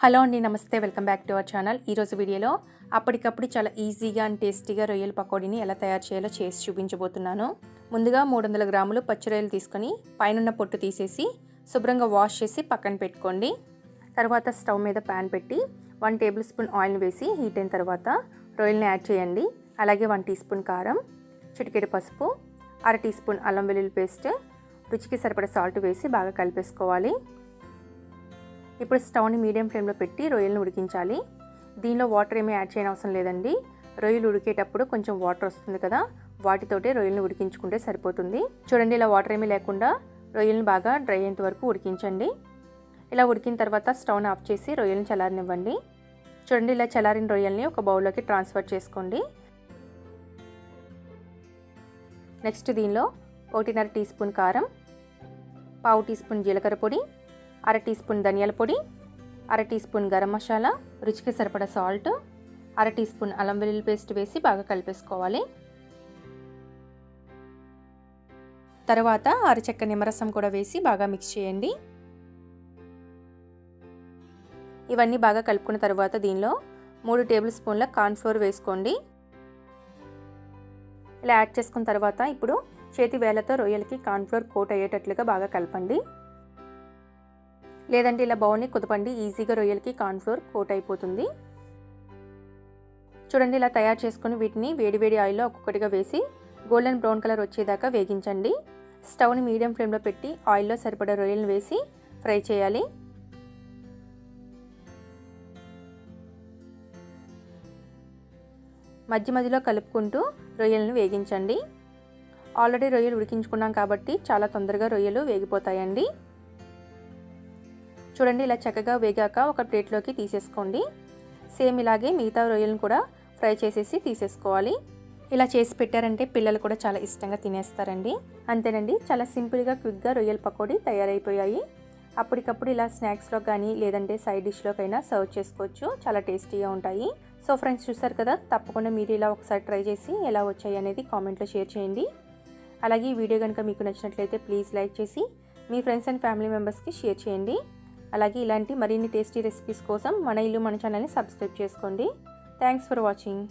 Hello అండి, నమస్తే. Welcome back to our channel. ఈరోజు వీడియోలో అప్పటికప్పుడు చాలా ఈజీగా అండ్ టేస్టీగా రొయ్యల పకోడీని ఎలా తయారు చేయాలో చేసి చూపించబోతున్నాను. ముందుగా 300 గ్రాములు పచ్చి రొయ్యలు తీసుకొని పైనున్న పొట్టు తీసేసి శుభ్రంగా వాష్ చేసి పక్కన పెట్టుకోండి. తర్వాత స్టవ్ మీద ప్యాన్ పెట్టి 1 టేబుల్ స్పూన్ ఆయిల్ వేసి హీట్ అయిన తర్వాత రొయ్యల్ని యాడ్ చేయండి. అలాగే 1 టీ స్పూన్ కారం, చిటికెడు పసుపు, 1/2 టీ స్పూన్ అల్లం వెల్లుల్లి పేస్ట్, రుచికి సరిపడా సాల్ట్ వేసి బాగా కలిపేసుకోవాలి. ఇప్పుడు స్టవ్ని మీడియం ఫ్లేమ్లో పెట్టి రొయ్యలను ఉడికించాలి. దీనిలో వాటర్ ఏమీ యాడ్ చేయని అవసరం లేదండి. రొయ్యలు ఉడికేటప్పుడు కొంచెం వాటర్ వస్తుంది కదా, వాటితోటే రొయ్యలను ఉడికించుకుంటే సరిపోతుంది. చూడండి, ఇలా వాటర్ ఏమీ లేకుండా రొయ్యలను బాగా డ్రై అయ్యేంత వరకు ఉడికించండి. ఇలా ఉడికిన తర్వాత స్టవ్ని ఆఫ్ చేసి రొయ్యలను చల్లారనివ్వండి. చూడండి, ఇలా చల్లారిన రొయ్యల్ని ఒక బౌల్లోకి ట్రాన్స్ఫర్ చేసుకోండి. నెక్స్ట్ దీనిలో 1.5 టీ స్పూన్ కారం, 1/2 టీ స్పూన్ జీలకర్ర పొడి, 1/2 టీ స్పూన్ ధనియాల పొడి, 1/2 టీ స్పూన్ గరం మసాలా, రుచికి సరిపడా సాల్ట్, 1/2 టీ స్పూన్ అల్లం వెల్లుల్లి పేస్ట్ వేసి బాగా కలిపేసుకోవాలి. తర్వాత అరచెక్క నిమ్మరసం కూడా వేసి బాగా మిక్స్ చేయండి. ఇవన్నీ బాగా కలుపుకున్న తర్వాత దీనిలో 3 టేబుల్ స్పూన్ల కార్న్ఫ్లోర్ వేసుకోండి. ఇలా యాడ్ చేసుకున్న తర్వాత ఇప్పుడు చేతి వేళ్ళతో రొయ్యలకి కార్న్ఫ్లోర్ కోట్ అయ్యేటట్లుగా బాగా కలపండి. లేదంటే ఇలా బౌల్ని కుదపండి, ఈజీగా రొయ్యలకి కార్న్ఫ్లోర్ కోట్ అయిపోతుంది. చూడండి, ఇలా తయారు చేసుకుని వీటిని వేడివేడి ఆయిల్లో ఒక్కొక్కటిగా వేసి గోల్డెన్ బ్రౌన్ కలర్ వచ్చేదాకా వేగించండి. స్టవ్ని మీడియం ఫ్లేమ్లో పెట్టి ఆయిల్లో సరిపడా రొయ్యలను వేసి ఫ్రై చేయాలి. మధ్య మధ్యలో కలుపుకుంటూ రొయ్యలను వేగించండి. ఆల్రెడీ రొయ్యలు ఉడికించుకున్నాం కాబట్టి చాలా తొందరగా రొయ్యలు వేగిపోతాయండి. చూడండి, ఇలా చక్కగా వేగాక ఒక ప్లేట్లోకి తీసేసుకోండి. సేమ్ ఇలాగే మిగతా రొయ్యలను కూడా ఫ్రై చేసేసి తీసేసుకోవాలి. ఇలా చేసి పెట్టారంటే పిల్లలు కూడా చాలా ఇష్టంగా తినేస్తారండి. అంతేనండి, చాలా సింపుల్గా క్విక్గా రొయ్యల పకోడీ తయారైపోయాయి. అప్పటికప్పుడు ఇలా స్నాక్స్లో కానీ లేదంటే సైడ్ డిష్లోకైనా సర్వ్ చేసుకోవచ్చు. చాలా టేస్టీగా ఉంటాయి. సో ఫ్రెండ్స్, చూస్తారు కదా, తప్పకుండా మీరు ఇలా ఒకసారి ట్రై చేసి ఎలా వచ్చాయి అనేది కామెంట్లో షేర్ చేయండి. అలాగే ఈ వీడియో కనుక మీకు నచ్చినట్లయితే ప్లీజ్ లైక్ చేసి మీ ఫ్రెండ్స్ అండ్ ఫ్యామిలీ మెంబర్స్కి షేర్ చేయండి. అలాగే ఇలాంటి మరిన్ని టేస్టీ రెసిపీస్ కోసం మన ఇల్లు మన ఛానల్ని సబ్స్క్రైబ్ చేసుకోండి. Thanks for watching.